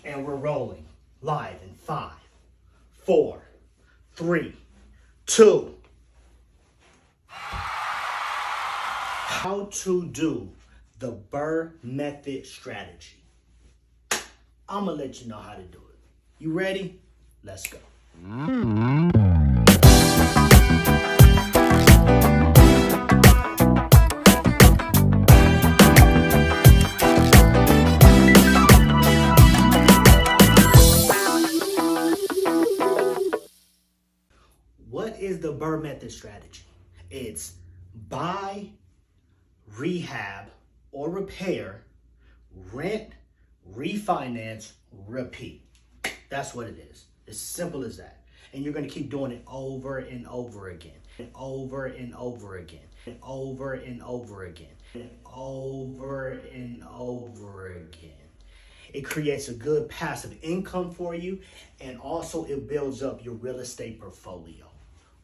And we're rolling live in 5, 4, 3, 2. How to do the BRRRR method strategy. I'm gonna let you know how to do it. You ready? Let's go. What is the BRRRR method strategy? It's buy, rehab, or repair, rent, refinance, repeat. That's what it is. It's simple as that. And you're going to keep doing it over and over again. And over and over again. And over and over again. And over and over again. It creates a good passive income for you, and also it builds up your real estate portfolio.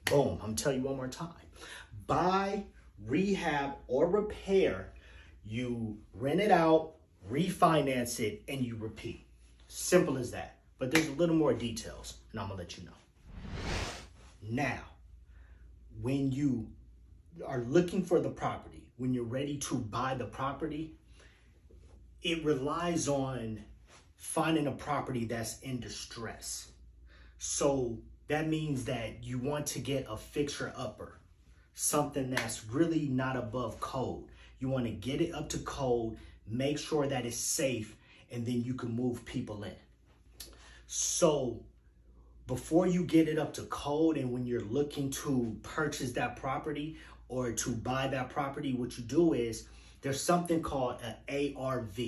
Boom. I'm telling you one more time. Buy, rehab, or repair, you rent it out, refinance it, and you repeat. Simple as that. But there's a little more details, and I'm gonna let you know. Now, when you are looking for the property, when you're ready to buy the property, it relies on finding a property that's in distress. So that means that you want to get a fixer-upper, something that's really not above code. You want to get it up to code, make sure that it's safe, and then you can move people in. So before you get it up to code, and when you're looking to purchase that property or to buy that property, what you do is there's something called an ARV.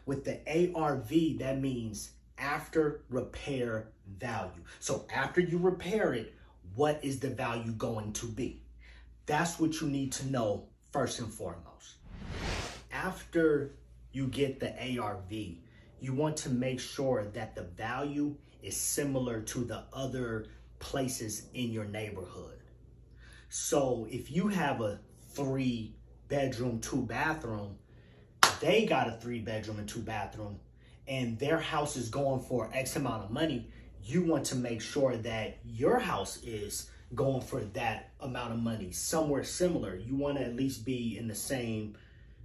With the ARV, that means after repair value. So after you repair it, what is the value going to be? That's what you need to know first and foremost. After you get the ARV, you want to make sure that the value is similar to the other places in your neighborhood. So if you have a 3-bedroom, 2-bathroom, they got a 3-bedroom and 2-bathroom, and their house is going for X amount of money, you want to make sure that your house is going for that amount of money, somewhere similar. You want to at least be in the same,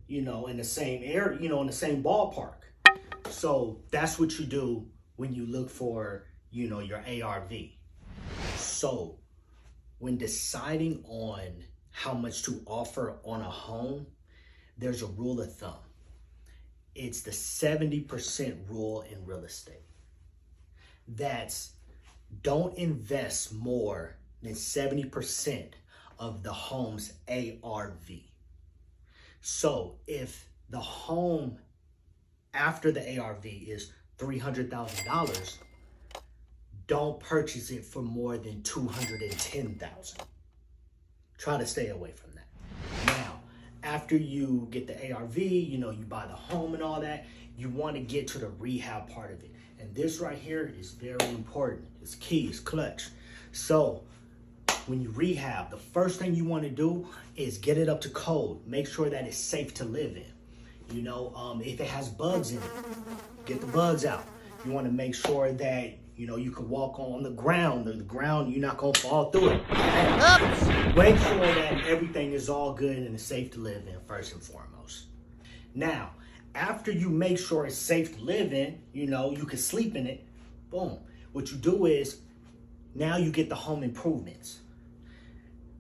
in the same area, in the same ballpark. So that's what you do when you look for, your ARV. So when deciding on how much to offer on a home, there's a rule of thumb. It's the 70% rule in real estate. That's don't invest more than 70% of the home's ARV. So if the home after the ARV is $300,000, don't purchase it for more than $210,000. Try to stay away from that. Now, after you get the ARV, you buy the home and all that, you want to get to the rehab part of it. And this right here is very important. It's key, it's clutch. So when you rehab, the first thing you want to do is get it up to code. Make sure that it's safe to live in. If it has bugs in it, get the bugs out. You want to make sure that, you can walk on the ground. The ground, you're not going to fall through it. Make sure that everything is all good and it's safe to live in first and foremost. Now, after you make sure it's safe to live in, you can sleep in it, boom. What you do is, now you get the home improvements.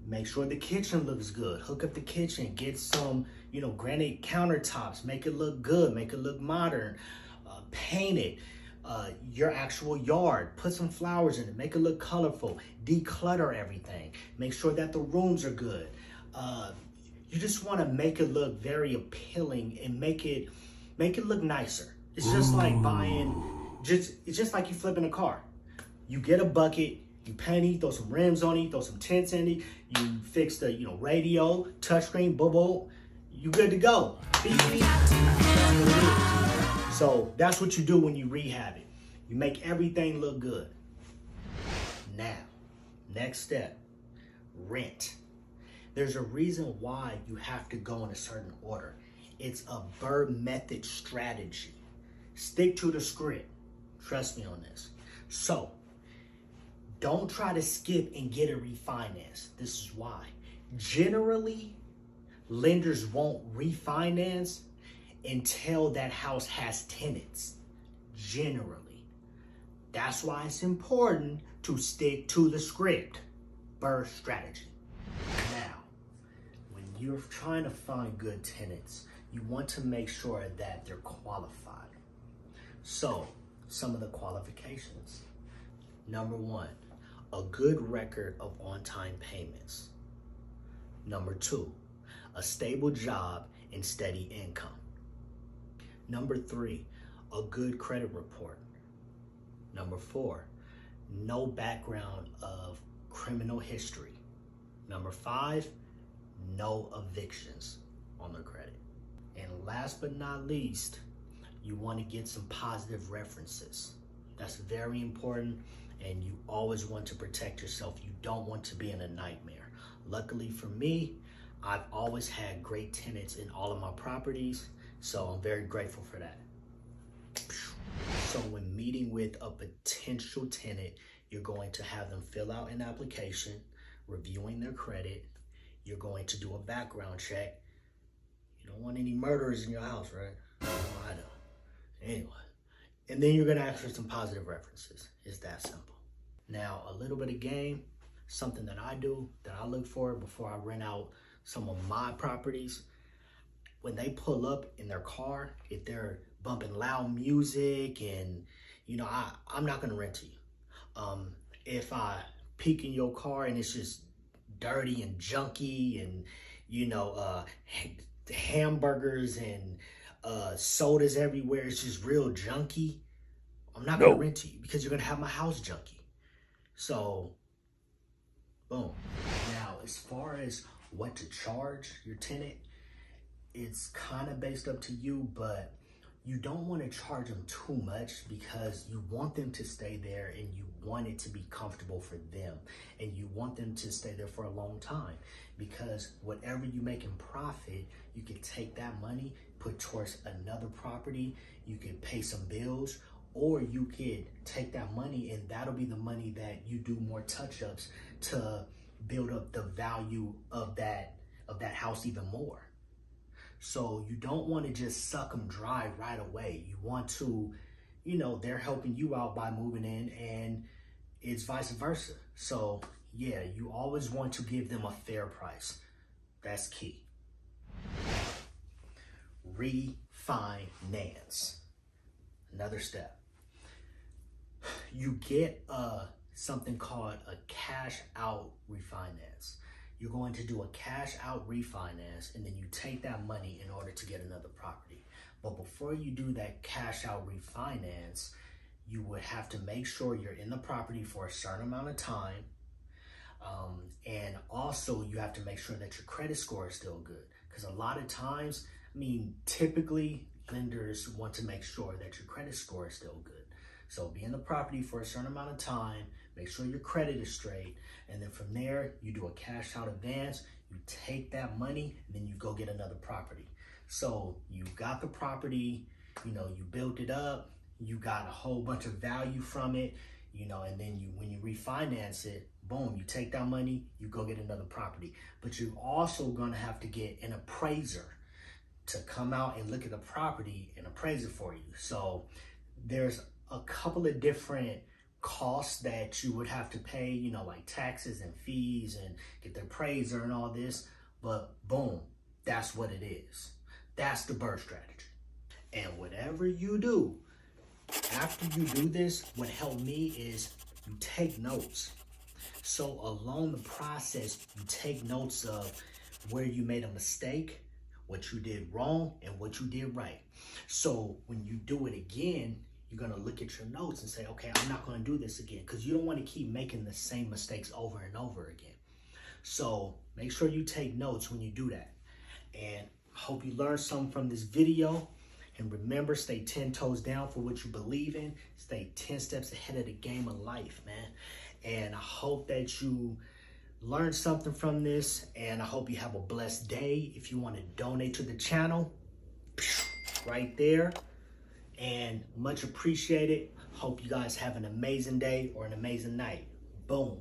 Make sure the kitchen looks good. Hook up the kitchen. Get some, granite countertops. Make it look good. Make it look modern. Paint it. Your actual yard. Put some flowers in it. Make it look colorful. Declutter everything. Make sure that the rooms are good. You just want to make it look very appealing and make it look nicer. It's just like it's just like you flipping a car. You get a bucket, you paint it, throw some rims on it, throw some tints in it, you fix the, radio, touchscreen, boom, you good to go. So that's what you do when you rehab it. You make everything look good. Now, next step, rent. There's a reason why you have to go in a certain order. It's a BRRRR method strategy. Stick to the script. Trust me on this. So, don't try to skip and get a refinance. This is why. Generally, lenders won't refinance until that house has tenants. Generally. That's why it's important to stick to the script. BRRRR strategy. Now, when you're trying to find good tenants, you want to make sure that they're qualified. So, some of the qualifications. Number 1, a good record of on-time payments. Number 2, a stable job and steady income. Number 3, a good credit report. Number 4, no background of criminal history. Number 5, no evictions on their credit. And last but not least, you want to get some positive references. That's very important, and you always want to protect yourself. You don't want to be in a nightmare. Luckily for me, I've always had great tenants in all of my properties, so I'm very grateful for that. So when meeting with a potential tenant, you're going to have them fill out an application, reviewing their credit. You're going to do a background check. You don't want any murderers in your house, right? Oh, I know. Anyway, and then you're gonna ask for some positive references. It's that simple. Now, a little bit of game, something that I do, that I look for before I rent out some of my properties. When they pull up in their car, if they're bumping loud music and, you know, I'm not gonna rent to you. If I peek in your car and it's just dirty and junky and, you know, hamburgers and sodas everywhere, it's just real junky, I'm not gonna rent to you because you're gonna have my house junky. So, boom. Now, as far as what to charge your tenant, it's kind of based up to you, but you don't want to charge them too much because you want them to stay there and you want it to be comfortable for them and you want them to stay there for a long time, because whatever you make in profit, you can take that money, put towards another property, you could pay some bills, or you could take that money and that'll be the money that you do more touch-ups to build up the value of that house even more. So you don't want to just suck them dry right away. You want to, you know, they're helping you out by moving in, and it's vice versa. So yeah, you always want to give them a fair price. That's key. Refinance. Another step. You get something called a cash out refinance. You're going to do a cash out refinance and then you take that money in order to get another property. But before you do that cash out refinance, you would have to make sure you're in the property for a certain amount of time. And also you have to make sure that your credit score is still good. Because a lot of times, I mean, typically lenders want to make sure that your credit score is still good. So be in the property for a certain amount of time, make sure your credit is straight, and then from there, you do a cash out advance, you take that money, and then you go get another property. So you got the property, you know, you built it up, you got a whole bunch of value from it, you know, and then when you refinance it, boom, you take that money, you go get another property. But you're also gonna have to get an appraiser to come out and look at the property and appraise it for you. So there's a couple of different costs that you would have to pay, you know, like taxes and fees and get the appraiser and all this, but boom, that's what it is. That's the BRRRR strategy. And whatever you do, after you do this, what helped me is you take notes. So along the process, you take notes of where you made a mistake, what you did wrong, and what you did right. So when you do it again, you're gonna look at your notes and say, okay, I'm not gonna do this again, because you don't wanna keep making the same mistakes over and over again. So make sure you take notes when you do that. And I hope you learned something from this video. And remember, stay 10 toes down for what you believe in. Stay 10 steps ahead of the game of life, man. And I hope that you learned something from this, and I hope you have a blessed day. If you wanna donate to the channel, right there. and much appreciated. Hope you guys have an amazing day or an amazing night. Boom.